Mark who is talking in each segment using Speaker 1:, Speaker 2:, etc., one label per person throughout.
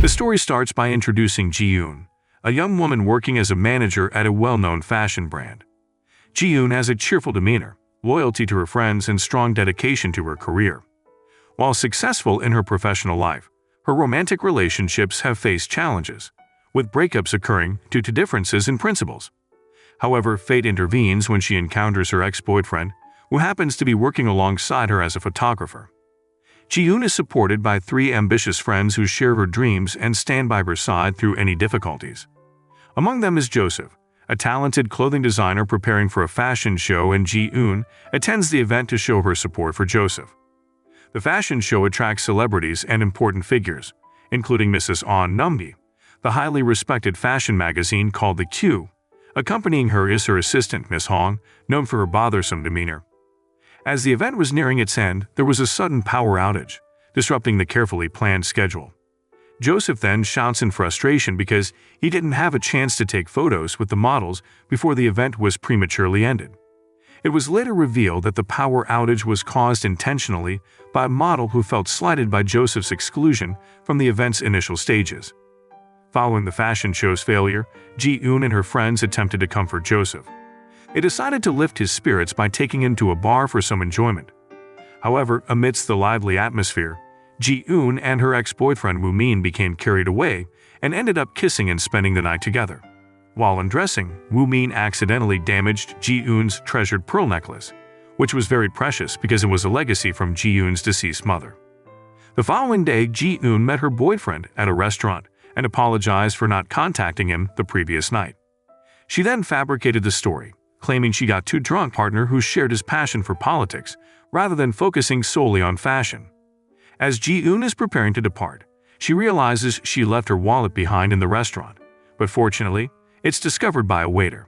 Speaker 1: The story starts by introducing Ji-yoon, a young woman working as a manager at a well-known fashion brand. Ji-yoon has a cheerful demeanor, loyalty to her friends, and strong dedication to her career. While successful in her professional life, her romantic relationships have faced challenges, with breakups occurring due to differences in principles. However, fate intervenes when she encounters her ex-boyfriend, who happens to be working alongside her as a photographer. Ji-yoon is supported by 3 ambitious friends who share her dreams and stand by her side through any difficulties. Among them is Joseph, a talented clothing designer preparing for a fashion show, and Ji-yoon attends the event to show her support for Joseph. The fashion show attracts celebrities and important figures, including Mrs. On Numbi, the highly respected fashion magazine called The Q. Accompanying her is her assistant, Miss Hong, known for her bothersome demeanor. As the event was nearing its end, there was a sudden power outage, disrupting the carefully planned schedule. Joseph then shouts in frustration because he didn't have a chance to take photos with the models before the event was prematurely ended. It was later revealed that the power outage was caused intentionally by a model who felt slighted by Joseph's exclusion from the event's initial stages. Following the fashion show's failure, Ji-yoon and her friends attempted to comfort Joseph. They decided to lift his spirits by taking him to a bar for some enjoyment. However, amidst the lively atmosphere, Ji-yoon and her ex-boyfriend Woo-min became carried away and ended up kissing and spending the night together. While undressing, Woo-min accidentally damaged Ji-yoon's treasured pearl necklace, which was very precious because it was a legacy from Ji-yoon's deceased mother. The following day, Ji-yoon met her boyfriend at a restaurant and apologized for not contacting him the previous night. She then fabricated the story, claiming she got too drunk partner who shared his passion for politics rather than focusing solely on fashion. As Ji-yoon is preparing to depart, she realizes she left her wallet behind in the restaurant, but fortunately, it's discovered by a waiter.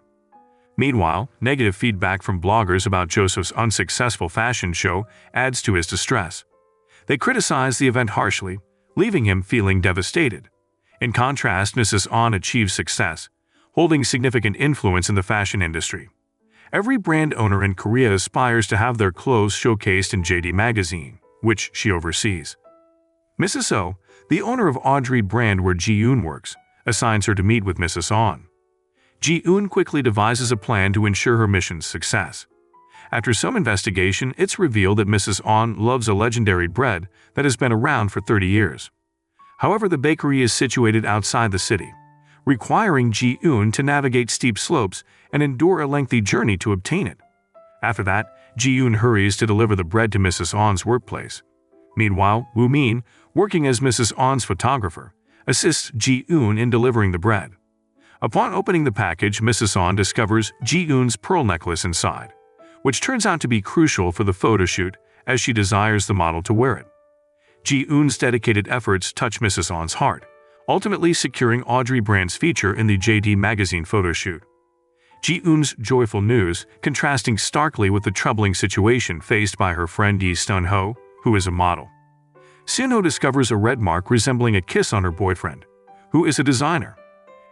Speaker 1: Meanwhile, negative feedback from bloggers about Joseph's unsuccessful fashion show adds to his distress. They criticize the event harshly, leaving him feeling devastated. In contrast, Mrs. On achieves success, holding significant influence in the fashion industry. Every brand owner in Korea aspires to have their clothes showcased in JD magazine, which she oversees. Mrs. Oh, the owner of Audrey brand where Ji-yoon works, assigns her to meet with Mrs. On. Ji-yoon quickly devises a plan to ensure her mission's success. After some investigation, it's revealed that Mrs. On loves a legendary bread that has been around for 30 years. However, the bakery is situated outside the city, requiring Ji-yoon to navigate steep slopes and endure a lengthy journey to obtain it. After that, Ji-yoon hurries to deliver the bread to Mrs. On's workplace. Meanwhile, Woo-min, working as Mrs. On's photographer, assists Ji-yoon in delivering the bread. Upon opening the package, Mrs. On discovers Ji-yoon's pearl necklace inside, which turns out to be crucial for the photo shoot as she desires the model to wear it. Ji-yoon's dedicated efforts touch Mrs. On's heart, ultimately securing Audrey brand's feature in the JD magazine photo shoot. Ji-yoon's joyful news contrasting starkly with the troubling situation faced by her friend Yi Sun-ho, who is a model. Sun-ho discovers a red mark resembling a kiss on her boyfriend, who is a designer.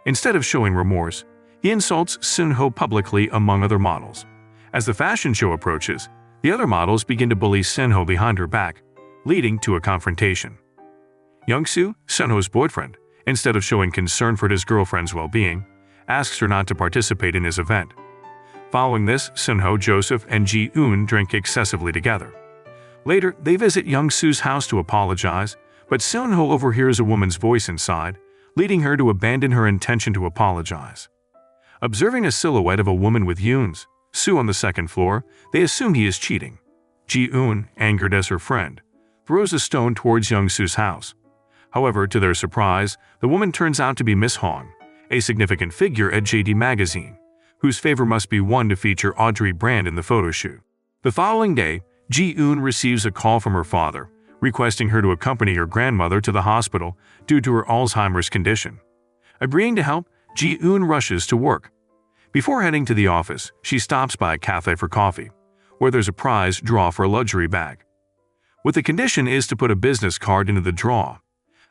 Speaker 1: Instead of showing remorse, he insults Sun-ho publicly among other models. As the fashion show approaches, the other models begin to bully Sun-ho behind her back, leading to a confrontation. Young-soo, Sun-ho's boyfriend, instead of showing concern for his girlfriend's well-being, asks her not to participate in his event. Following this, Sun-ho, Joseph, and Ji-yoon drink excessively together. Later, they visit Young-soo's house to apologize, but Sun-ho overhears a woman's voice inside, leading her to abandon her intention to apologize. Observing a silhouette of a woman with Yoon-soo on the second floor, they assume he is cheating. Ji-yoon, angered as her friend, throws a stone towards Young-soo's house. However, to their surprise, the woman turns out to be Miss Hong, a significant figure at JD magazine, whose favor must be won to feature Audrey brand in the photo shoot. The following day, Ji-yoon receives a call from her father, requesting her to accompany her grandmother to the hospital due to her Alzheimer's condition. Agreeing to help, Ji-yoon rushes to work. Before heading to the office, she stops by a cafe for coffee, where there's a prize draw for a luxury bag. What the condition is to put a business card into the draw.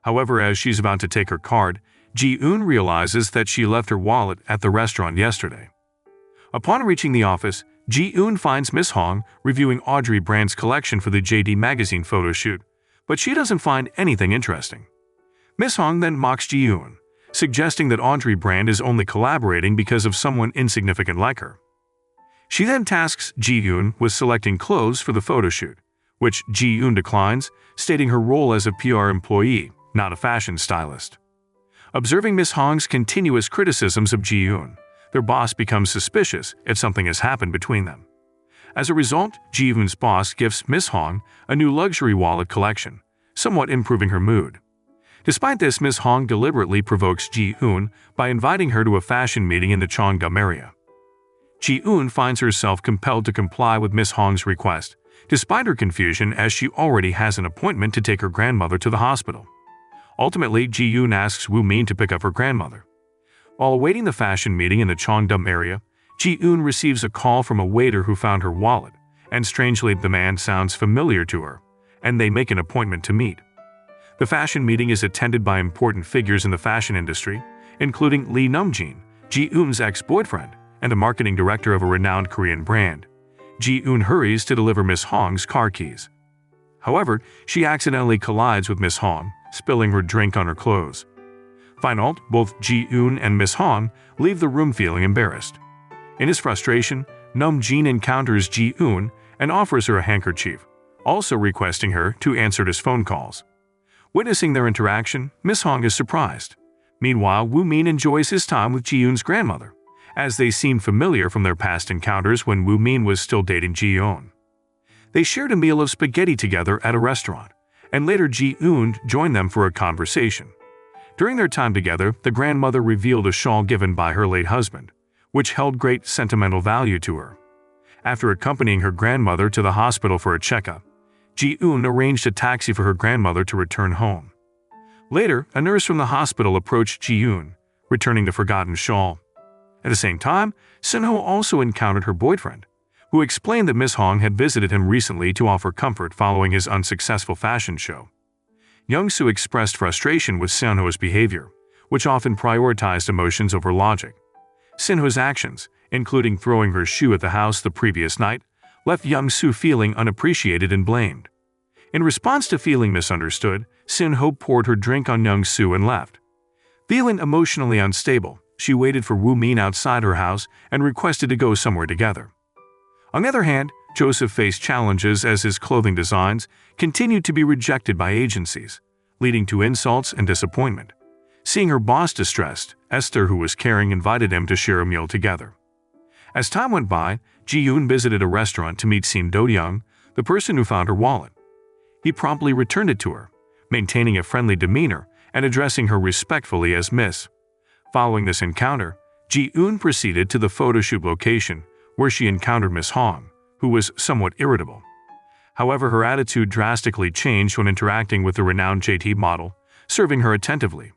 Speaker 1: However, as she's about to take her card, Ji-yoon realizes that she left her wallet at the restaurant yesterday. Upon reaching the office, Ji-yoon finds Miss Hong reviewing Audrey brand's collection for the JD magazine photo shoot, but she doesn't find anything interesting. Miss Hong then mocks Ji-yoon, suggesting that Audrey Brand is only collaborating because of someone insignificant like her. She then tasks Ji-yoon with selecting clothes for the photo shoot, which Ji-yoon declines, stating her role as a PR employee, not a fashion stylist. Observing Miss Hong's continuous criticisms of Ji-yoon, their boss becomes suspicious if something has happened between them. As a result, Ji-yoon's boss gifts Miss Hong a new luxury wallet collection, somewhat improving her mood. Despite this, Miss Hong deliberately provokes Ji-yoon by inviting her to a fashion meeting in the Cheongdam area. Ji-yoon finds herself compelled to comply with Miss Hong's request, despite her confusion as she already has an appointment to take her grandmother to the hospital. Ultimately, Ji-yoon asks Woo-min to pick up her grandmother. While awaiting the fashion meeting in the Cheongdam area, Ji-yoon receives a call from a waiter who found her wallet, and strangely the man sounds familiar to her, and they make an appointment to meet. The fashion meeting is attended by important figures in the fashion industry, including Lee Namjin, Ji-yoon's ex-boyfriend, and the marketing director of a renowned Korean brand. Ji-yoon hurries to deliver Miss Hong's car keys. However, she accidentally collides with Miss Hong, spilling her drink on her clothes. Finally, both Ji-yoon and Miss Hong leave the room feeling embarrassed. In his frustration, Namjin encounters Ji-yoon and offers her a handkerchief, also requesting her to answer his phone calls. Witnessing their interaction, Miss Hong is surprised. Meanwhile, Woo-min enjoys his time with Ji-yoon's grandmother, as they seem familiar from their past encounters when Woo-min was still dating Ji-yoon. They shared a meal of spaghetti together at a restaurant, and later Ji-yoon joined them for a conversation. During their time together, the grandmother revealed a shawl given by her late husband, which held great sentimental value to her. After accompanying her grandmother to the hospital for a checkup, Ji-yoon arranged a taxi for her grandmother to return home. Later, a nurse from the hospital approached Ji-yoon, returning the forgotten shawl. At the same time, Sun-ho also encountered her boyfriend, who explained that Miss Hong had visited him recently to offer comfort following his unsuccessful fashion show. Young-soo expressed frustration with Sun-ho's behavior, which often prioritized emotions over logic. Sun-ho's actions, including throwing her shoe at the house the previous night, left Young-soo feeling unappreciated and blamed. In response to feeling misunderstood, Sun-ho poured her drink on Young-soo and left. Feeling emotionally unstable, she waited for Woo-min outside her house and requested to go somewhere together. On the other hand, Joseph faced challenges as his clothing designs continued to be rejected by agencies, leading to insults and disappointment. Seeing her boss distressed, Esther, who was caring, invited him to share a meal together. As time went by, Ji-yoon visited a restaurant to meet Sin Do-young, the person who found her wallet. He promptly returned it to her, maintaining a friendly demeanor and addressing her respectfully as Miss. Following this encounter, Ji-yoon proceeded to the photo shoot location, where she encountered Miss Hong, who was somewhat irritable. However, her attitude drastically changed when interacting with the renowned JT model, serving her attentively.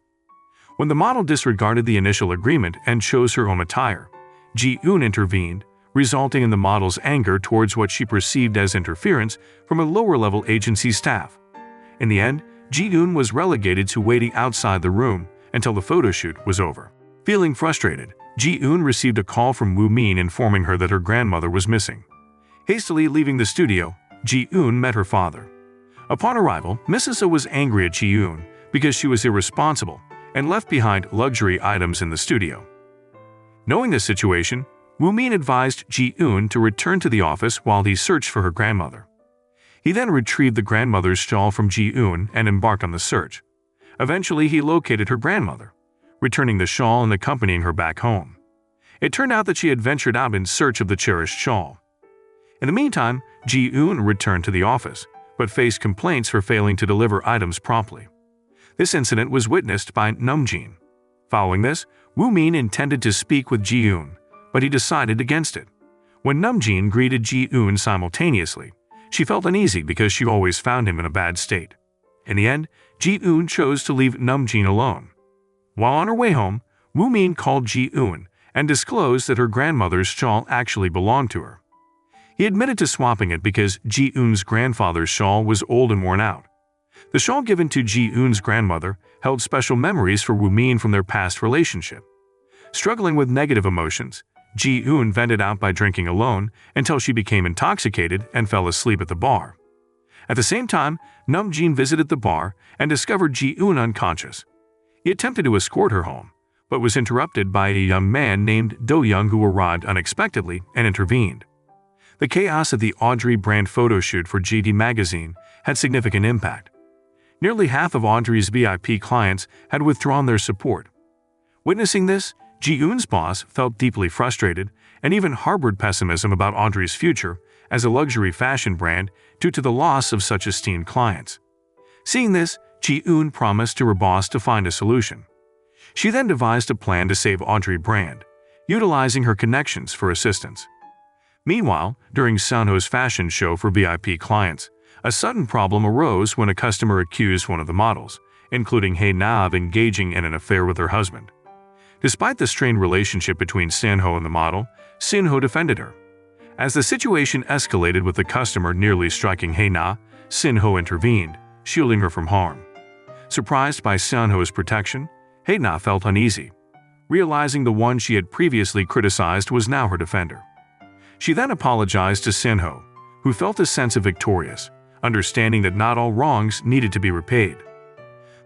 Speaker 1: When the model disregarded the initial agreement and chose her own attire, Ji-yoon intervened, resulting in the model's anger towards what she perceived as interference from a lower-level agency staff. In the end, Ji-yoon was relegated to waiting outside the room until the photo shoot was over. Feeling frustrated, Ji-yoon received a call from Woo-min informing her that her grandmother was missing. Hastily leaving the studio, Ji-yoon met her father. Upon arrival, Mrs. Oh was angry at Ji-yoon because she was irresponsible and left behind luxury items in the studio. Knowing this situation, Woo-min advised Ji-yoon to return to the office while he searched for her grandmother. He then retrieved the grandmother's shawl from Ji-yoon and embarked on the search. Eventually, he located her grandmother, returning the shawl and accompanying her back home. It turned out that she had ventured out in search of the cherished shawl. In the meantime, Ji-yoon returned to the office, but faced complaints for failing to deliver items promptly. This incident was witnessed by Namjin. Following this, Woo-min intended to speak with Ji-yoon, but he decided against it. When Namjin greeted Ji-yoon simultaneously, she felt uneasy because she always found him in a bad state. In the end, Ji-yoon chose to leave Namjin alone. While on her way home, Woo-min called Ji-yoon and disclosed that her grandmother's shawl actually belonged to her. He admitted to swapping it because Ji-yoon's grandfather's shawl was old and worn out. The shawl given to Ji-yoon's grandmother held special memories for Woo-min from their past relationship. Struggling with negative emotions, Ji-yoon vented out by drinking alone until she became intoxicated and fell asleep at the bar. At the same time, Namjin visited the bar and discovered Ji-yoon unconscious, He attempted to escort her home, but was interrupted by a young man named Do Young who arrived unexpectedly and intervened. The chaos at the Audrey brand photo shoot for GD magazine had significant impact. Nearly half of Audrey's VIP clients had withdrawn their support. Witnessing this, Ji-eun's boss felt deeply frustrated and even harbored pessimism about Audrey's future as a luxury fashion brand due to the loss of such esteemed clients. Seeing this, Ji-eun promised to her boss to find a solution. She then devised a plan to save Audrey brand, utilizing her connections for assistance. Meanwhile, during Sunho's fashion show for VIP clients, a sudden problem arose when a customer accused one of the models, including Hae-na, of engaging in an affair with her husband. Despite the strained relationship between Sunho and the model, Sunho defended her. As the situation escalated with the customer nearly striking Hae-na, Sunho intervened, shielding her from harm. Surprised by Sunho's protection, Hae-na felt uneasy, realizing the one she had previously criticized was now her defender. She then apologized to Sunho, who felt a sense of victorious, understanding that not all wrongs needed to be repaid.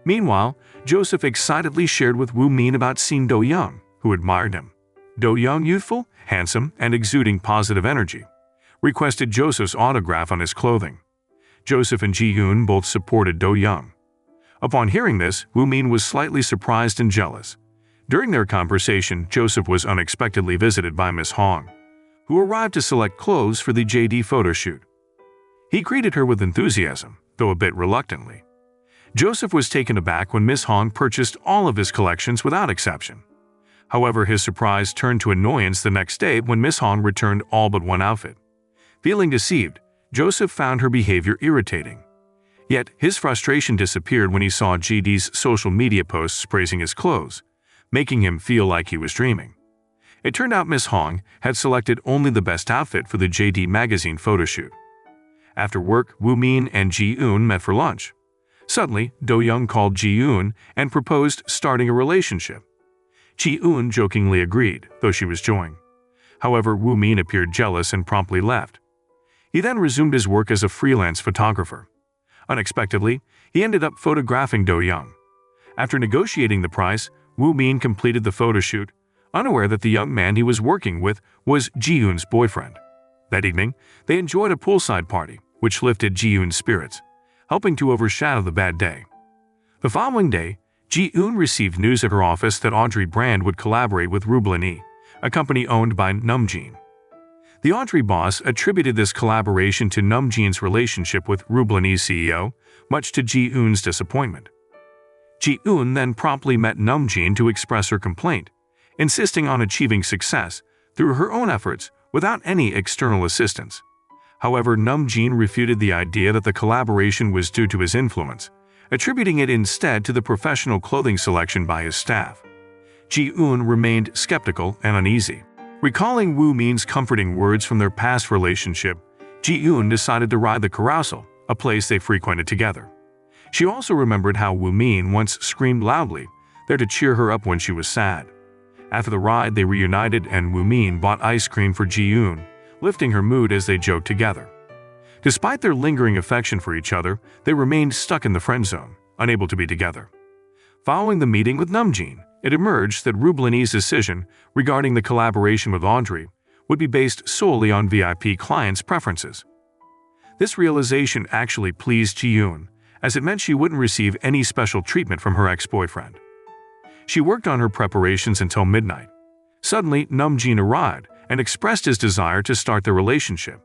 Speaker 1: Meanwhile, Joseph excitedly shared with Woo Min about seeing Do Young, who admired him. Do Young, youthful, handsome, and exuding positive energy, requested Joseph's autograph on his clothing. Joseph and Ji-eun both supported Do Young. Upon hearing this, Woo Min was slightly surprised and jealous. During their conversation, Joseph was unexpectedly visited by Miss Hong, who arrived to select clothes for the JD photo shoot. He greeted her with enthusiasm, though a bit reluctantly. Joseph was taken aback when Miss Hong purchased all of his collections without exception. However, his surprise turned to annoyance the next day when Miss Hong returned all but one outfit. Feeling deceived, Joseph found her behavior irritating. Yet, his frustration disappeared when he saw GD's social media posts praising his clothes, making him feel like he was dreaming. It turned out Miss Hong had selected only the best outfit for the JD magazine photo shoot. After work, Woo Min and Ji-eun met for lunch. Suddenly, Do Young called Ji-eun and proposed starting a relationship. Ji-eun jokingly agreed, though she was joying. However, Woo Min appeared jealous and promptly left. He then resumed his work as a freelance photographer. Unexpectedly, he ended up photographing Do Young. After negotiating the price, Woo Min completed the photo shoot, unaware that the young man he was working with was Ji-eun's boyfriend. That evening, they enjoyed a poolside party, which lifted Ji-eun's spirits, helping to overshadow the bad day. The following day, Ji-eun received news at her office that Audrey brand would collaborate with Rublani, a company owned by Numjin. The Audrey boss attributed this collaboration to Numjin's relationship with Rublani's CEO, much to Ji-eun's disappointment. Ji-eun then promptly met Numjin to express her complaint, insisting on achieving success through her own efforts without any external assistance. However, Numjin refuted the idea that the collaboration was due to his influence, attributing it instead to the professional clothing selection by his staff. Ji-eun remained skeptical and uneasy. Recalling Woo Min's comforting words from their past relationship, Ji-eun decided to ride the carousel, a place they frequented together. She also remembered how Woo Min once screamed loudly, there to cheer her up when she was sad. After the ride, they reunited and Woo Min bought ice cream for Ji-eun, lifting her mood as they joked together. Despite their lingering affection for each other, they remained stuck in the friend zone, unable to be together. Following the meeting with Numjin, it emerged that Rublani's decision regarding the collaboration with Audrey would be based solely on VIP clients' preferences. This realization actually pleased Ji-eun, as it meant she wouldn't receive any special treatment from her ex-boyfriend. She worked on her preparations until midnight. Suddenly, Numjin arrived and expressed his desire to start their relationship.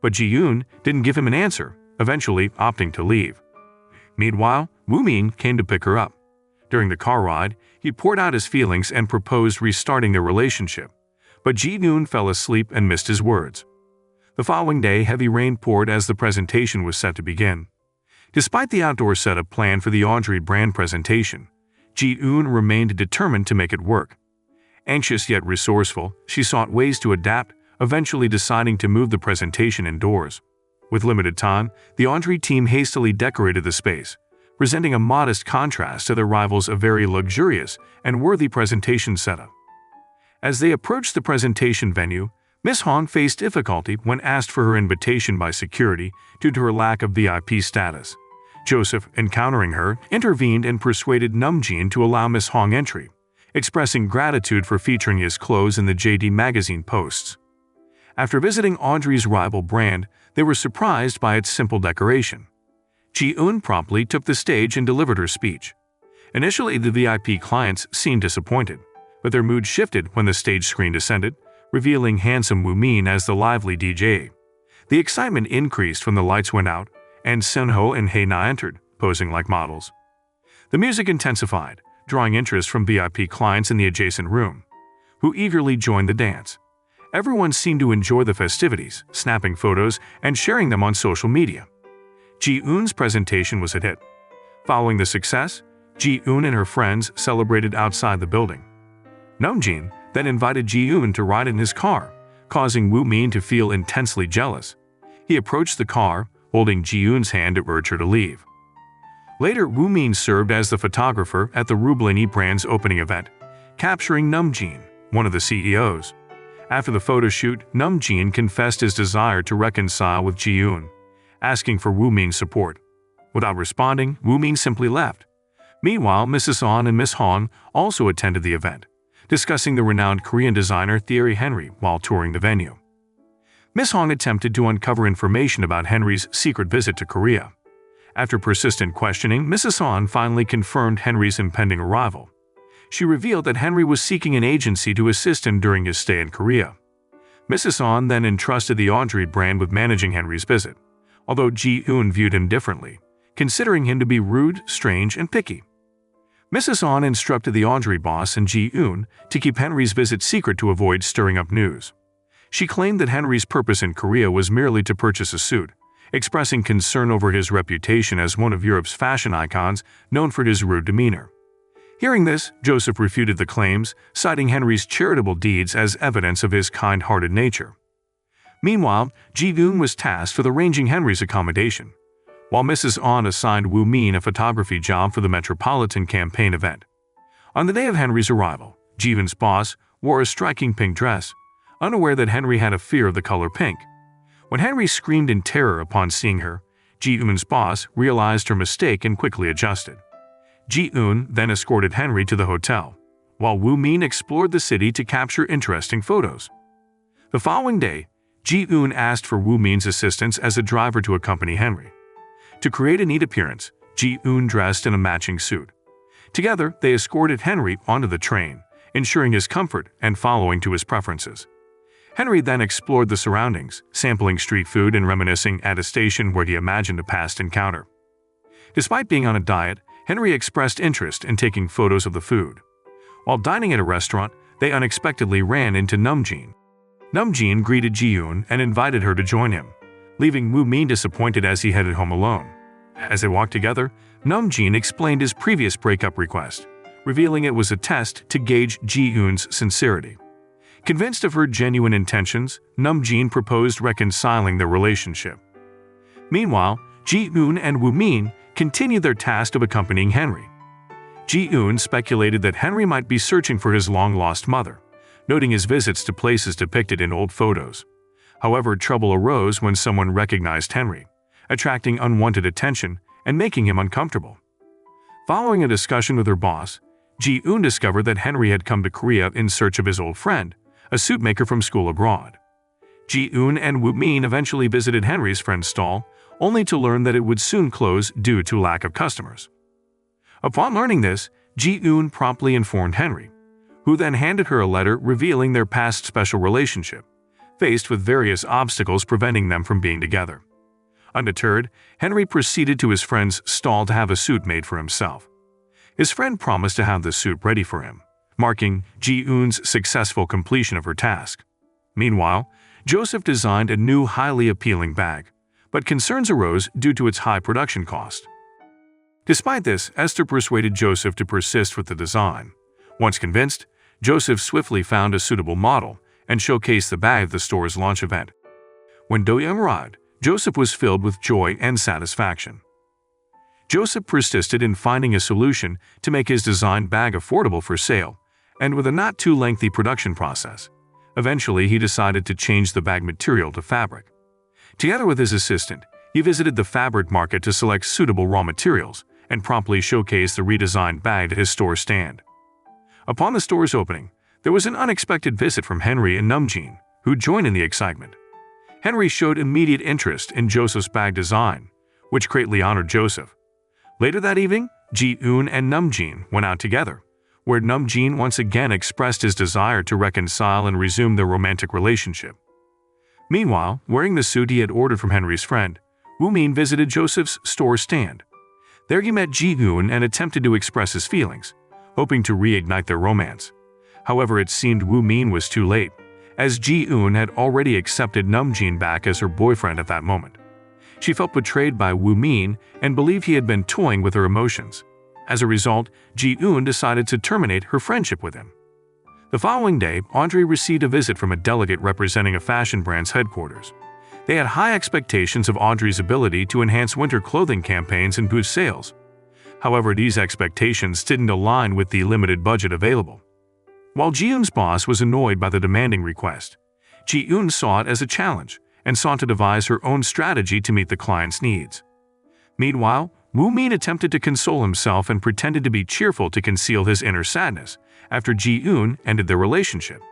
Speaker 1: But Ji-eun didn't give him an answer, eventually opting to leave. Meanwhile, Woo Min came to pick her up. During the car ride, he poured out his feelings and proposed restarting their relationship, but Ji-eun fell asleep and missed his words. The following day, heavy rain poured as the presentation was set to begin. Despite the outdoor setup planned for the Audrey brand presentation, Ji-eun remained determined to make it work. Anxious yet resourceful, she sought ways to adapt, eventually deciding to move the presentation indoors. With limited time, the Audrey team hastily decorated the space, presenting a modest contrast to their rivals' a very luxurious and worthy presentation setup. As they approached the presentation venue, Miss Hong faced difficulty when asked for her invitation by security due to her lack of VIP status. Joseph, encountering her, intervened and persuaded Namjoon to allow Miss Hong entry, expressing gratitude for featuring his clothes in the JD magazine posts. After visiting Audrey's rival brand, they were surprised by its simple decoration. Ji-eun promptly took the stage and delivered her speech. Initially, the VIP clients seemed disappointed, but their mood shifted when the stage screen descended, revealing handsome Woo-min as the lively DJ. The excitement increased when the lights went out, and Seunho and Hae-na entered, posing like models. The music intensified, drawing interest from VIP clients in the adjacent room, who eagerly joined the dance. Everyone seemed to enjoy the festivities, snapping photos and sharing them on social media. Ji-eun's presentation was a hit. Following the success, Ji-eun and her friends celebrated outside the building. Namjoon then invited Ji-eun to ride in his car, causing Woo-min to feel intensely jealous. He approached the car, holding Ji-eun's hand to urge her to leave. Later, Woo-min served as the photographer at the Rublini brand's opening event, capturing Namjoon, one of the CEOs. After the photo shoot, Namjoon confessed his desire to reconcile with Ji-eun, asking for Woo-min's support. Without responding, Woo-min simply left. Meanwhile, Mrs. Ahn and Miss Hong also attended the event, discussing the renowned Korean designer Thierry Henry while touring the venue. Miss Hong attempted to uncover information about Henry's secret visit to Korea. After persistent questioning, Mrs. Ahn finally confirmed Henry's impending arrival. She revealed that Henry was seeking an agency to assist him during his stay in Korea. Mrs. Ahn then entrusted the Audrey brand with managing Henry's visit, although Ji-eun viewed him differently, considering him to be rude, strange, and picky. Mrs. Ahn instructed the Audrey boss and Ji-eun to keep Henry's visit secret to avoid stirring up news. She claimed that Henry's purpose in Korea was merely to purchase a suit, expressing concern over his reputation as one of Europe's fashion icons known for his rude demeanor. Hearing this, Joseph refuted the claims, citing Henry's charitable deeds as evidence of his kind-hearted nature. Meanwhile, Ji-eun was tasked with arranging Henry's accommodation, while Mrs. Ahn assigned Woo-min a photography job for the Metropolitan campaign event. On the day of Henry's arrival, Ji-eun's boss wore a striking pink dress, unaware that Henry had a fear of the color pink. When Henry screamed in terror upon seeing her, Ji-eun's boss realized her mistake and quickly adjusted. Ji-eun then escorted Henry to the hotel, while Woo-min explored the city to capture interesting photos. The following day, Ji-eun asked for Woo-min's assistance as a driver to accompany Henry. To create a neat appearance, Ji-eun dressed in a matching suit. Together, they escorted Henry onto the train, ensuring his comfort and following to his preferences. Henry then explored the surroundings, sampling street food and reminiscing at a station where he imagined a past encounter. Despite being on a diet, Henry expressed interest in taking photos of the food. While dining at a restaurant, they unexpectedly ran into Namjoon. Namjoon greeted Ji-eun and invited her to join him, leaving Woo-min disappointed as he headed home alone. As they walked together, Namjoon explained his previous breakup request, revealing it was a test to gauge Ji-eun's sincerity. Convinced of her genuine intentions, Namjoon proposed reconciling their relationship. Meanwhile, Ji-eun and Woo-min continued their task of accompanying Henry. Ji-eun speculated that Henry might be searching for his long-lost mother, noting his visits to places depicted in old photos. However, trouble arose when someone recognized Henry, attracting unwanted attention and making him uncomfortable. Following a discussion with her boss, Ji-eun discovered that Henry had come to Korea in search of his old friend, a suit maker from school abroad. Ji-eun and Woo-min eventually visited Henry's friend's stall, only to learn that it would soon close due to lack of customers. Upon learning this, Ji-eun promptly informed Henry, who then handed her a letter revealing their past special relationship, faced with various obstacles preventing them from being together. Undeterred, Henry proceeded to his friend's stall to have a suit made for himself. His friend promised to have the suit ready for him, marking Ji-eun's successful completion of her task. Meanwhile, Joseph designed a new highly appealing bag, but concerns arose due to its high production cost. Despite this, Esther persuaded Joseph to persist with the design. Once convinced, Joseph swiftly found a suitable model and showcased the bag at the store's launch event. When Do-young arrived, Joseph was filled with joy and satisfaction. Joseph persisted in finding a solution to make his designed bag affordable for sale, and with a not-too-lengthy production process. Eventually, he decided to change the bag material to fabric. Together with his assistant, he He visited the fabric market to select suitable raw materials and promptly showcased the redesigned bag at his store stand. Upon the store's opening, there was an unexpected visit from Henry and Namjoon, who joined in the excitement. Henry showed immediate interest in Joseph's bag design, which greatly honored Joseph. Later that evening, Ji-eun and Namjoon went out together, where Namjoon once again expressed his desire to reconcile and resume their romantic relationship. Meanwhile, wearing the suit he had ordered from Henry's friend, Woo-min visited Joseph's store stand. There he met Ji-eun and attempted to express his feelings, hoping to reignite their romance. However, it seemed Woo-min was too late, as Ji-eun had already accepted Namjoon back as her boyfriend at that moment. She felt betrayed by Woo-min and believed he had been toying with her emotions. As a result, Ji-eun decided to terminate her friendship with him. The following day, Audrey received a visit from a delegate representing a fashion brand's headquarters. They had high expectations of Audrey's ability to enhance winter clothing campaigns and boost sales. However, these expectations didn't align with the limited budget available. While Ji-eun's boss was annoyed by the demanding request, Ji-eun saw it as a challenge and sought to devise her own strategy to meet the client's needs. Meanwhile, Woo-min attempted to console himself and pretended to be cheerful to conceal his inner sadness after Ji-eun ended their relationship.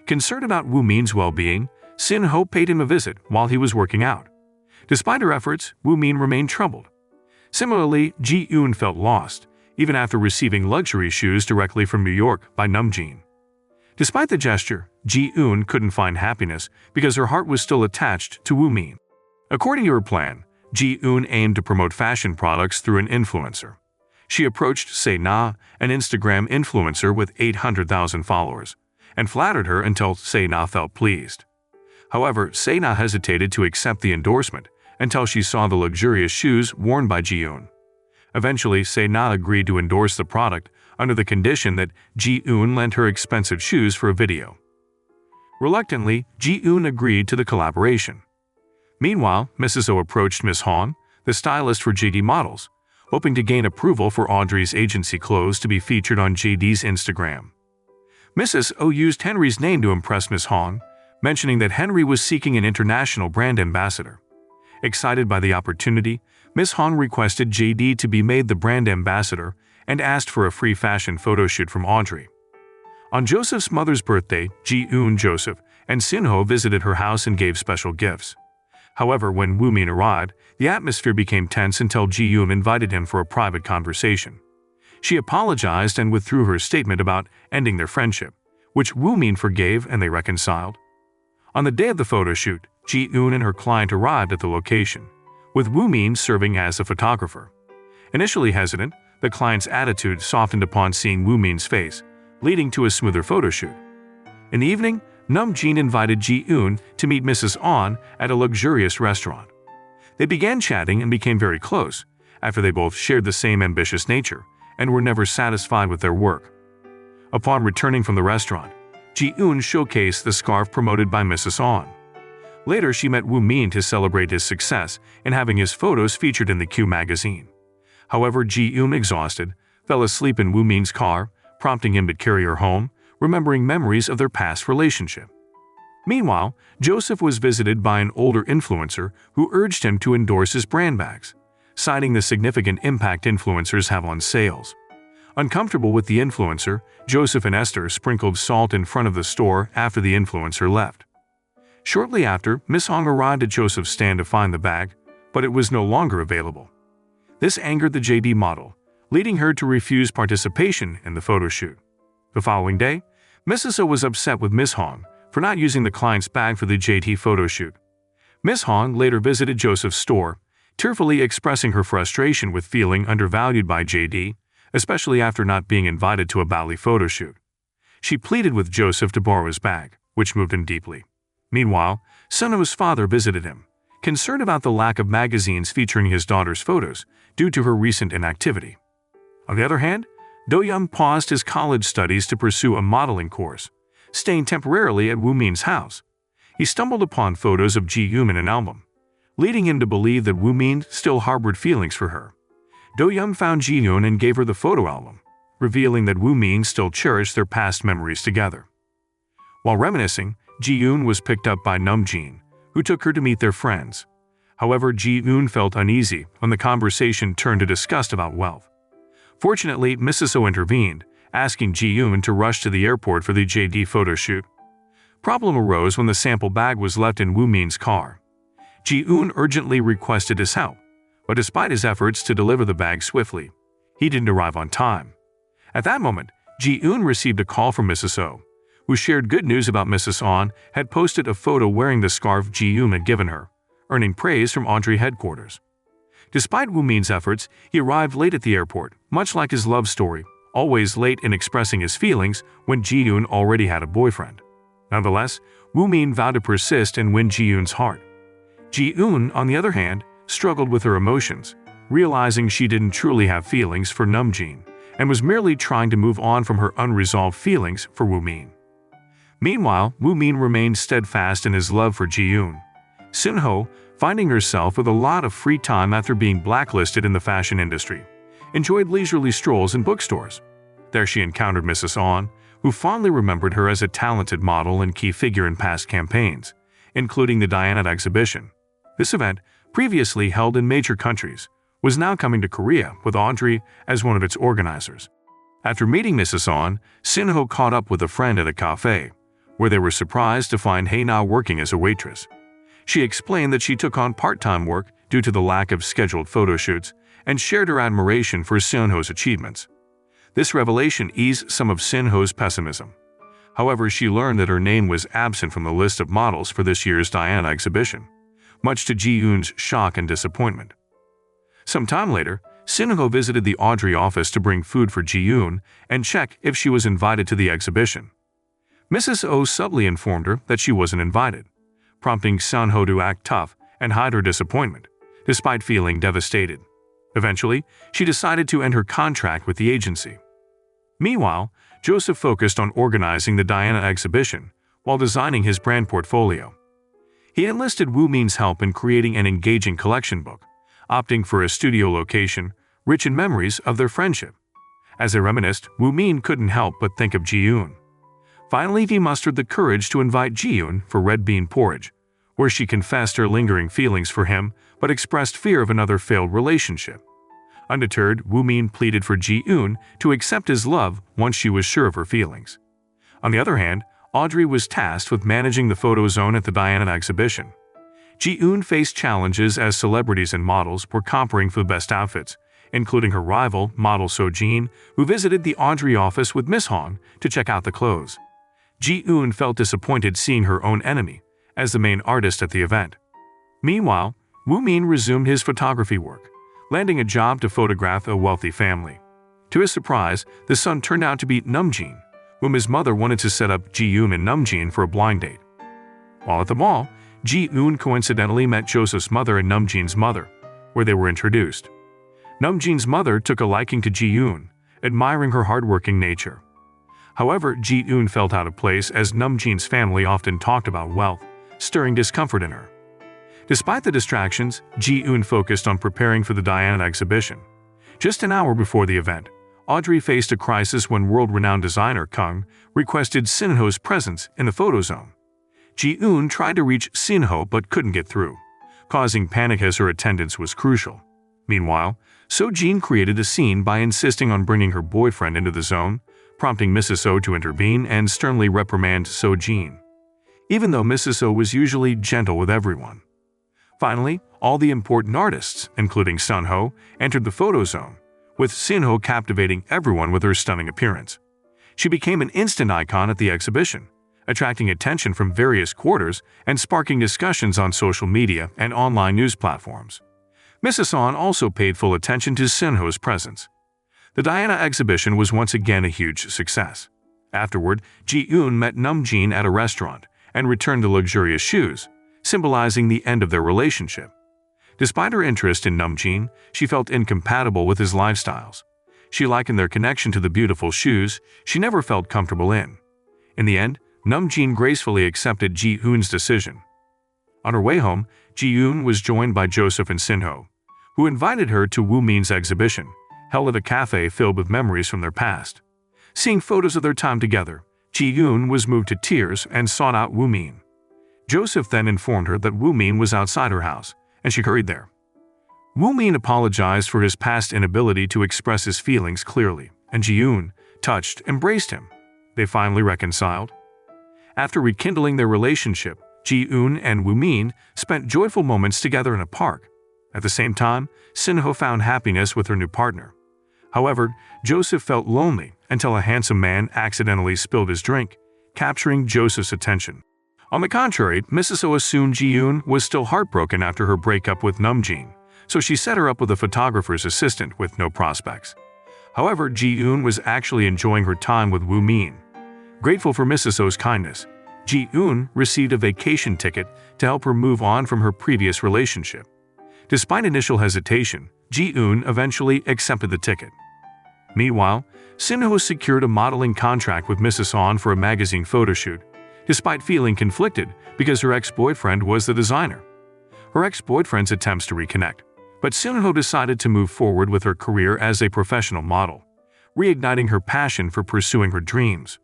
Speaker 1: Concerned about Woo-min's well-being, Sin-ho paid him a visit while he was working out. Despite her efforts, Woo-min remained troubled. Similarly, Ji-eun felt lost, even after receiving luxury shoes directly from New York by Namjoon. Despite the gesture, Ji-eun couldn't find happiness because her heart was still attached to Woo-min. According to her plan, Ji-eun aimed to promote fashion products through an influencer. She approached Se-na, an Instagram influencer with 800,000 followers, and flattered her until Se-na felt pleased. However, Se-na hesitated to accept the endorsement until she saw the luxurious shoes worn by Ji-eun. Eventually, Se-na agreed to endorse the product under the condition that Ji-eun lent her expensive shoes for a video. Reluctantly, Ji-eun agreed to the collaboration. Meanwhile, Mrs. Oh approached Miss Hong, the stylist for JD models, hoping to gain approval for Audrey's agency clothes to be featured on JD's Instagram. Mrs. Oh used Henry's name to impress Miss Hong, mentioning that Henry was seeking an international brand ambassador. Excited by the opportunity, Miss Hong requested JD to be made the brand ambassador and asked for a free fashion photo shoot from Audrey. On Joseph's mother's birthday, Ji-eun, Joseph, and Sin-ho visited her house and gave special gifts. However, when Woo-min arrived, the atmosphere became tense until Ji-eun invited him for a private conversation. She apologized and withdrew her statement about ending their friendship, which Woo-min forgave and they reconciled. On the day of the photo shoot, Ji-eun and her client arrived at the location, with Woo-min serving as a photographer. Initially hesitant, the client's attitude softened upon seeing Woo-min's face, leading to a smoother photo shoot. In the evening, Namjoon invited Ji-eun to meet Mrs. On at a luxurious restaurant. They began chatting and became very close, after they both shared the same ambitious nature and were never satisfied with their work. Upon returning from the restaurant, Ji-eun showcased the scarf promoted by Mrs. On. Later, she met Woo-min to celebrate his success in having his photos featured in the Q magazine. However, Ji-eun, exhausted, fell asleep in Woo-min's car, prompting him to carry her home, remembering memories of their past relationship. Meanwhile, Joseph was visited by an older influencer who urged him to endorse his brand bags, citing the significant impact influencers have on sales. Uncomfortable with the influencer, Joseph and Esther sprinkled salt in front of the store after the influencer left. Shortly after, Miss Hong arrived at Joseph's stand to find the bag, but it was no longer available. This angered the JD model, leading her to refuse participation in the photo shoot. The following day, Mrs. Oh was upset with Miss Hong for not using the client's bag for the JD photo shoot. Miss Hong later visited Joseph's store, tearfully expressing her frustration with feeling undervalued by JD, especially after not being invited to a Bali photo shoot. She pleaded with Joseph to borrow his bag, which moved him deeply. Meanwhile, Sun-ho's father visited him, concerned about the lack of magazines featuring his daughter's photos due to her recent inactivity. On the other hand, Do-young paused his college studies to pursue a modeling course, staying temporarily at Woo-min's house. He stumbled upon photos of Ji-eun in an album, leading him to believe that Woo-min still harbored feelings for her. Do-young found Ji-eun and gave her the photo album, revealing that Woo-min still cherished their past memories together. While reminiscing, Ji-eun was picked up by Namjoon, who took her to meet their friends. However, Ji-eun felt uneasy when the conversation turned to disgust about wealth. Fortunately, Mrs. Oh intervened, asking Ji-eun to rush to the airport for the JD photo shoot. Problem arose when the sample bag was left in Woo Min's car. Ji-eun urgently requested his help, but despite his efforts to deliver the bag swiftly, he didn't arrive on time. At that moment, Ji-eun received a call from Mrs. Oh, who shared good news about Mrs. On had posted a photo wearing the scarf Ji-eun had given her, earning praise from Audrey headquarters. Despite Woo Min's efforts, he arrived late at the airport, much like his love story, always late in expressing his feelings when Ji-eun already had a boyfriend. Nonetheless, Woo Min vowed to persist and win Ji-eun's heart. Ji-eun, on the other hand, struggled with her emotions, realizing she didn't truly have feelings for Namjin and was merely trying to move on from her unresolved feelings for Woo Min. Meanwhile, Woo Min remained steadfast in his love for Ji-eun. Sin-ho, finding herself with a lot of free time after being blacklisted in the fashion industry, enjoyed leisurely strolls in bookstores. There she encountered Mrs. On, who fondly remembered her as a talented model and key figure in past campaigns, including the Diana exhibition. This event, previously held in major countries, was now coming to Korea with Audrey as one of its organizers. After meeting Mrs. On, Sin-ho caught up with a friend at a cafe, where they were surprised to find Hae-na working as a waitress. She explained that she took on part-time work due to the lack of scheduled photo shoots and shared her admiration for Sin-ho's achievements. This revelation eased some of Sin-ho's pessimism. However, she learned that her name was absent from the list of models for this year's Diana exhibition, much to Ji-eun's shock and disappointment. Some time later, Sin-ho visited the Audrey office to bring food for Ji-eun and check if she was invited to the exhibition. Mrs. Oh subtly informed her that she wasn't invited, prompting Sin-ho to act tough and hide her disappointment, despite feeling devastated. Eventually, she decided to end her contract with the agency. Meanwhile, Joseph focused on organizing the Diana exhibition while designing his brand portfolio. He enlisted Woo Min's help in creating an engaging collection book, opting for a studio location rich in memories of their friendship. As they reminisced, Woo Min couldn't help but think of Ji-eun. Finally, he mustered the courage to invite Ji-eun for red bean porridge, where she confessed her lingering feelings for him but expressed fear of another failed relationship. Undeterred, Woo Min pleaded for Ji-eun to accept his love once she was sure of her feelings. On the other hand, Audrey was tasked with managing the photo zone at the Diana exhibition. Ji-eun faced challenges as celebrities and models were competing for the best outfits, including her rival, model So-jin, who visited the Audrey office with Miss Hong to check out the clothes. Ji-eun felt disappointed seeing her own enemy as the main artist at the event. Meanwhile, Woo Min resumed his photography work, landing a job to photograph a wealthy family. To his surprise, the son turned out to be Namjin, whom his mother wanted to set up Ji-eun and Namjin for a blind date. While at the mall, Ji-eun coincidentally met Joseph's mother and Namjin's mother, where they were introduced. Namjin's mother took a liking to Ji-eun, admiring her hardworking nature. However, Ji-eun felt out of place as Namjin's family often talked about wealth, stirring discomfort in her. Despite the distractions, Ji-eun focused on preparing for the Diana exhibition. Just an hour before the event, Audrey faced a crisis when world-renowned designer Kung requested Sin-ho's presence in the photo zone. Ji-eun tried to reach Sin-ho but couldn't get through, causing panic as her attendance was crucial. Meanwhile, So-jin created a scene by insisting on bringing her boyfriend into the zone, prompting Mrs. Oh to intervene and sternly reprimand So-jin, even though Mrs. Oh was usually gentle with everyone. Finally, all the important artists, including Sun-ho, entered the photo zone, with Sin-ho captivating everyone with her stunning appearance. She became an instant icon at the exhibition, attracting attention from various quarters and sparking discussions on social media and online news platforms. Mrs. On also paid full attention to Sin-ho's presence. The Diana exhibition was once again a huge success. Afterward, Ji-eun met Namjin at a restaurant and returned the luxurious shoes, symbolizing the end of their relationship. Despite her interest in Namjin, she felt incompatible with his lifestyles. She likened their connection to the beautiful shoes she never felt comfortable in. In the end, Namjin gracefully accepted Ji-eun's decision. On her way home, Ji-eun was joined by Joseph and Sin-ho, who invited her to Woo Min's exhibition, held at a cafe filled with memories from their past. Seeing photos of their time together, Ji-eun was moved to tears and sought out Woo Min. Joseph then informed her that Woo Min was outside her house and she hurried there. Woo-min apologized for his past inability to express his feelings clearly, and Ji-yoon, touched, embraced him. They finally reconciled. After rekindling their relationship, Ji-yoon and Woo-min spent joyful moments together in a park. At the same time, Sin-ho found happiness with her new partner. However, Joseph felt lonely until a handsome man accidentally spilled his drink, capturing Joseph's attention. On the contrary, Mrs. Oh assumed Ji-yoon was still heartbroken after her breakup with Namjin, so she set her up with a photographer's assistant with no prospects. However, Ji-yoon was actually enjoying her time with Woo-min. Grateful for Mrs. Oh's kindness, Ji-yoon received a vacation ticket to help her move on from her previous relationship. Despite initial hesitation, Ji-yoon eventually accepted the ticket. Meanwhile, Sin-ho secured a modeling contract with Mrs. Oh for a magazine photoshoot, despite feeling conflicted because her ex-boyfriend was the designer. Her ex-boyfriend's attempts to reconnect, but Sin-ho decided to move forward with her career as a professional model, reigniting her passion for pursuing her dreams.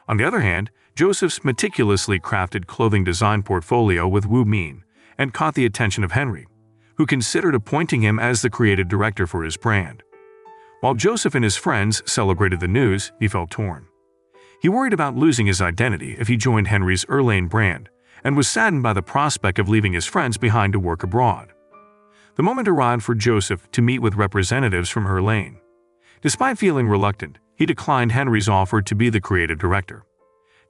Speaker 1: On the other hand, Joseph's meticulously crafted clothing design portfolio with Woo-min and caught the attention of Henry, who considered appointing him as the creative director for his brand. While Joseph and his friends celebrated the news, he felt torn. He worried about losing his identity if he joined Henry's Erlane brand, and was saddened by the prospect of leaving his friends behind to work abroad. The moment arrived for Joseph to meet with representatives from Erlane. Despite feeling reluctant, he declined Henry's offer to be the creative director.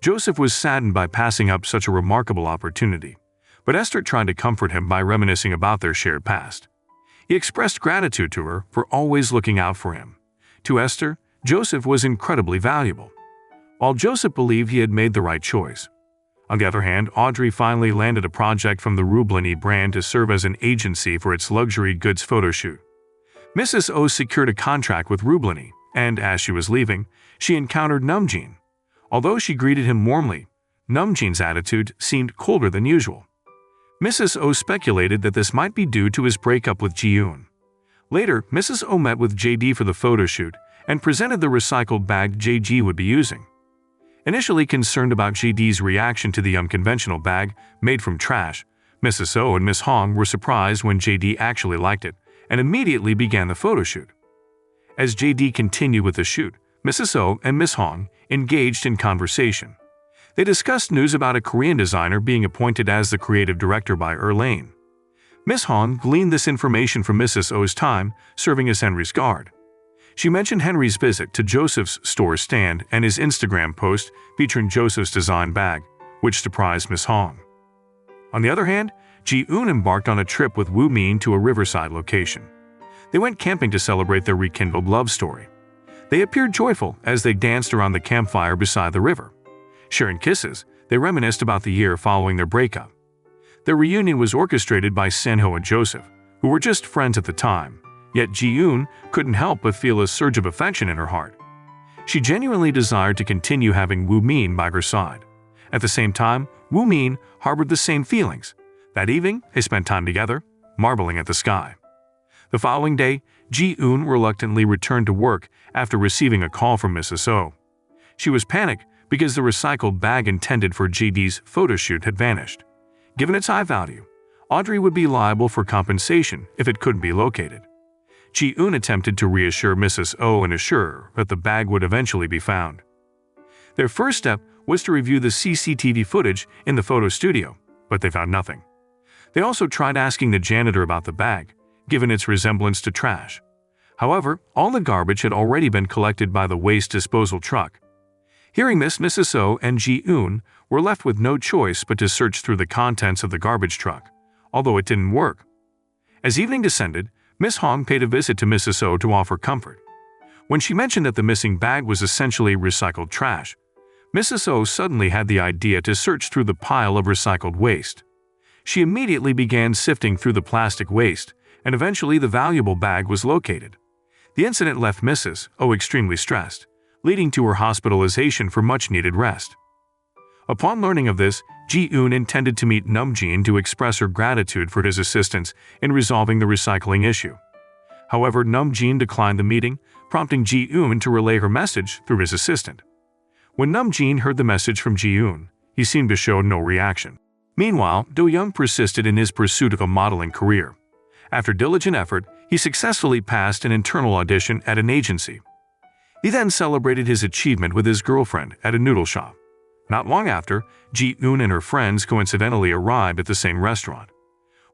Speaker 1: Joseph was saddened by passing up such a remarkable opportunity, but Esther tried to comfort him by reminiscing about their shared past. He expressed gratitude to her for always looking out for him. To Esther, Joseph was incredibly valuable. While Joseph believed he had made the right choice. On the other hand, Audrey finally landed a project from the Rublini brand to serve as an agency for its luxury goods photoshoot. Mrs. Oh secured a contract with Rublini, and as she was leaving, she encountered Namjin. Although she greeted him warmly, Namjin's attitude seemed colder than usual. Mrs. Oh speculated that this might be due to his breakup with Ji-yoon. Later, Mrs. Oh met with JD for the photoshoot and presented the recycled bag JG would be using. Initially concerned about JD's reaction to the unconventional bag made from trash, Mrs. Oh and Miss Hong were surprised when JD actually liked it and immediately began the photoshoot. As JD continued with the shoot, Mrs. Oh and Miss Hong engaged in conversation. They discussed news about a Korean designer being appointed as the creative director by Erlane. Miss Hong gleaned this information from Mrs. Oh's time serving as Henry's guard. She mentioned Henry's visit to Joseph's store stand and his Instagram post featuring Joseph's design bag, which surprised Miss Hong. On the other hand, Ji-yoon embarked on a trip with Woo-min to a riverside location. They went camping to celebrate their rekindled love story. They appeared joyful as they danced around the campfire beside the river. Sharing kisses, they reminisced about the year following their breakup. Their reunion was orchestrated by Sin-ho and Joseph, who were just friends at the time. Yet Ji-yoon couldn't help but feel a surge of affection in her heart. She genuinely desired to continue having Woo-min by her side. At the same time, Woo-min harbored the same feelings. That evening, they spent time together, marveling at the sky. The following day, Ji-yoon reluctantly returned to work after receiving a call from Mrs. Oh. She was panicked because the recycled bag intended for JD's photoshoot had vanished. Given its high value, Audrey would be liable for compensation if it couldn't be located. Ji-yoon attempted to reassure Mrs. Oh and assure her that the bag would eventually be found. Their first step was to review the CCTV footage in the photo studio, but they found nothing. They also tried asking the janitor about the bag, given its resemblance to trash. However, all the garbage had already been collected by the waste disposal truck. Hearing this, Mrs. Oh and Ji-yoon were left with no choice but to search through the contents of the garbage truck, although it didn't work. As evening descended, Miss Hong paid a visit to Mrs. Oh to offer comfort. When she mentioned that the missing bag was essentially recycled trash, Mrs. Oh suddenly had the idea to search through the pile of recycled waste. She immediately began sifting through the plastic waste, and eventually the valuable bag was located. The incident left Mrs. Oh extremely stressed, leading to her hospitalization for much-needed rest. Upon learning of this, Ji-yoon intended to meet Namjin to express her gratitude for his assistance in resolving the recycling issue. However, Namjin declined the meeting, prompting Ji-yoon to relay her message through his assistant. When Namjin heard the message from Ji-yoon, he seemed to show no reaction. Meanwhile, Do-young persisted in his pursuit of a modeling career. After diligent effort, he successfully passed an internal audition at an agency. He then celebrated his achievement with his girlfriend at a noodle shop. Not long after, Ji-eun and her friends coincidentally arrived at the same restaurant.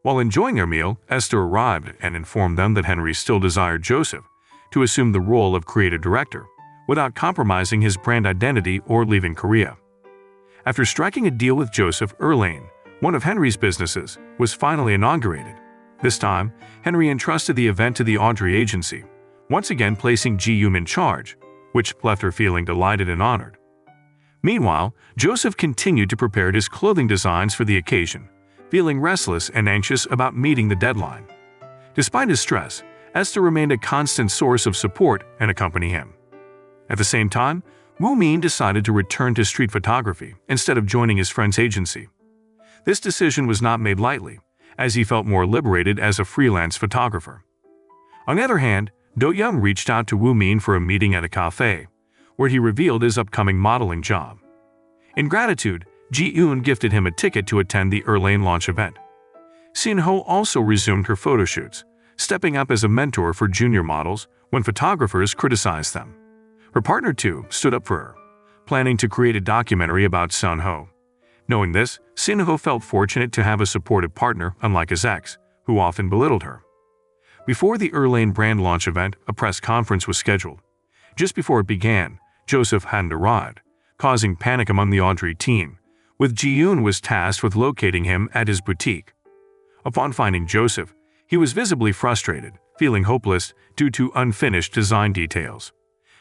Speaker 1: While enjoying their meal, Esther arrived and informed them that Henry still desired Joseph to assume the role of creative director, without compromising his brand identity or leaving Korea. After striking a deal with Joseph, Erlane, one of Henry's businesses, was finally inaugurated. This time, Henry entrusted the event to the Audrey agency, once again placing Ji-eun in charge, which left her feeling delighted and honored. Meanwhile, Joseph continued to prepare his clothing designs for the occasion, feeling restless and anxious about meeting the deadline. Despite his stress, Esther remained a constant source of support and accompanied him. At the same time, Woo-min decided to return to street photography instead of joining his friend's agency. This decision was not made lightly, as he felt more liberated as a freelance photographer. On the other hand, Do-young reached out to Woo-min for a meeting at a cafe, where he revealed his upcoming modeling job. In gratitude, Ji-eun gifted him a ticket to attend the Erlane launch event. Sin-ho also resumed her photo shoots, stepping up as a mentor for junior models when photographers criticized them. Her partner, too, stood up for her, planning to create a documentary about Sun-ho. Knowing this, Sin-ho felt fortunate to have a supportive partner unlike his ex, who often belittled her. Before the Erlane brand launch event, a press conference was scheduled. Just before it began, Joseph hadn't arrived, causing panic among the Audrey team, with Ji-eun was tasked with locating him at his boutique. Upon finding Joseph, he was visibly frustrated, feeling hopeless due to unfinished design details.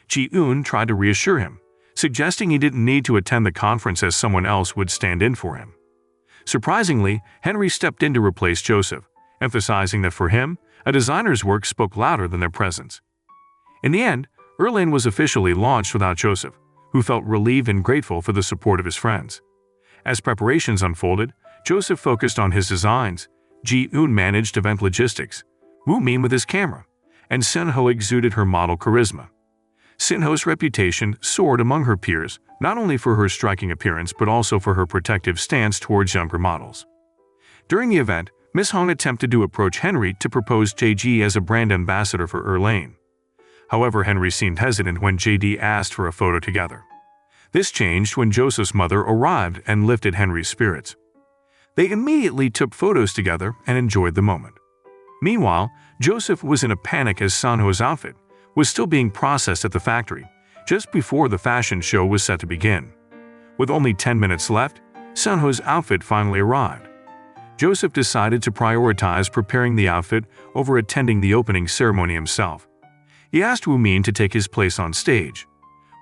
Speaker 1: Ji-eun tried to reassure him, suggesting he didn't need to attend the conference as someone else would stand in for him. Surprisingly, Henry stepped in to replace Joseph, emphasizing that for him, a designer's work spoke louder than their presence. In the end, Erlane was officially launched without Joseph, who felt relieved and grateful for the support of his friends. As preparations unfolded, Joseph focused on his designs, Ji-eun managed event logistics, Woo-min with his camera, and Sin-ho exuded her model charisma. Sin-ho's reputation soared among her peers, not only for her striking appearance but also for her protective stance towards younger models. During the event, Miss Hong attempted to approach Henry to propose JG as a brand ambassador for Erlane. However, Henry seemed hesitant when JD asked for a photo together. This changed when Joseph's mother arrived and lifted Henry's spirits. They immediately took photos together and enjoyed the moment. Meanwhile, Joseph was in a panic as Sun-ho's outfit was still being processed at the factory, just before the fashion show was set to begin. With only 10 minutes left, Sun-ho's outfit finally arrived. Joseph decided to prioritize preparing the outfit over attending the opening ceremony himself. He asked Woo-min to take his place on stage.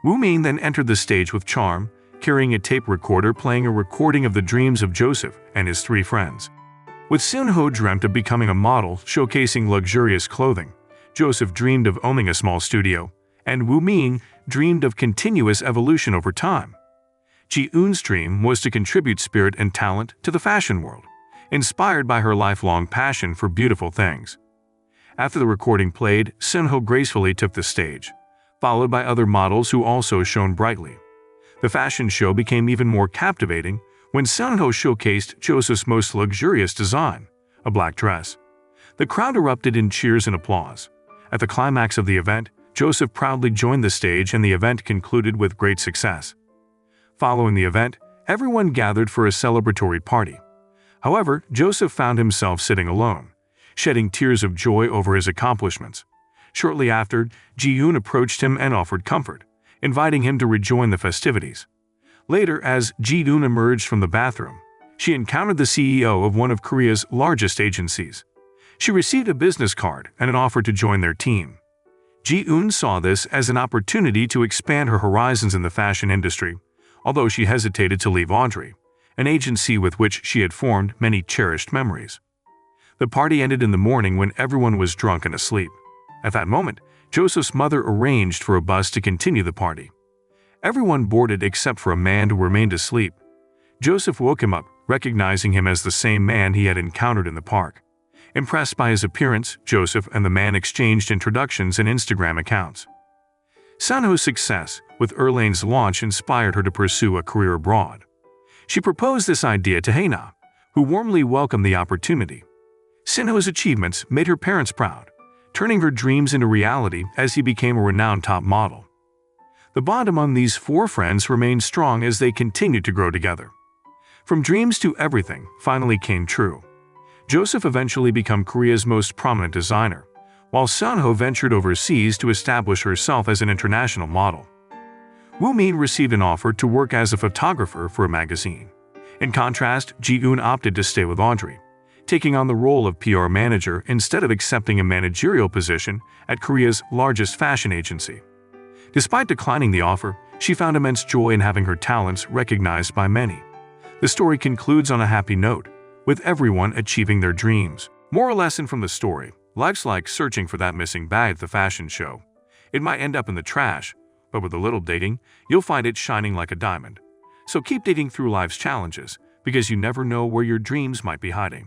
Speaker 1: Woo-min then entered the stage with charm, carrying a tape recorder playing a recording of the dreams of Joseph and his three friends. With Sun-ho dreamt of becoming a model showcasing luxurious clothing, Joseph dreamed of owning a small studio, and Woo-min dreamed of continuous evolution over time. Ji-eun's dream was to contribute spirit and talent to the fashion world, inspired by her lifelong passion for beautiful things. After the recording played, Sun-ho gracefully took the stage, followed by other models who also shone brightly. The fashion show became even more captivating when Sun-ho showcased Joseph's most luxurious design, a black dress. The crowd erupted in cheers and applause. At the climax of the event, Joseph proudly joined the stage and the event concluded with great success. Following the event, everyone gathered for a celebratory party. However, Joseph found himself sitting alone, shedding tears of joy over his accomplishments. Shortly after, Ji-eun approached him and offered comfort, inviting him to rejoin the festivities. Later, as Ji-eun emerged from the bathroom, she encountered the CEO of one of Korea's largest agencies. She received a business card and an offer to join their team. Ji-eun saw this as an opportunity to expand her horizons in the fashion industry, although she hesitated to leave Audrey, an agency with which she had formed many cherished memories. The party ended in the morning when everyone was drunk and asleep. At that moment, Joseph's mother arranged for a bus to continue the party. Everyone boarded except for a man who remained asleep. Joseph woke him up, recognizing him as the same man he had encountered in the park. Impressed by his appearance, Joseph and the man exchanged introductions and Instagram accounts. Sun-ho's success with Erlane's launch inspired her to pursue a career abroad. She proposed this idea to Haena, who warmly welcomed the opportunity. Sinho's achievements made her parents proud, turning her dreams into reality as he became a renowned top model. The bond among these four friends remained strong as they continued to grow together. From dreams to everything finally came true. Joseph eventually became Korea's most prominent designer, while Sunho ventured overseas to establish herself as an international model. Woo Min received an offer to work as a photographer for a magazine. In contrast, Ji-eun opted to stay with Audrey, taking on the role of PR manager instead of accepting a managerial position at Korea's largest fashion agency. Despite declining the offer, she found immense joy in having her talents recognized by many. The story concludes on a happy note, with everyone achieving their dreams. Moral lesson from the story: life's like searching for that missing bag at the fashion show. It might end up in the trash, but with a little dating, you'll find it shining like a diamond. So keep dating through life's challenges, because you never know where your dreams might be hiding.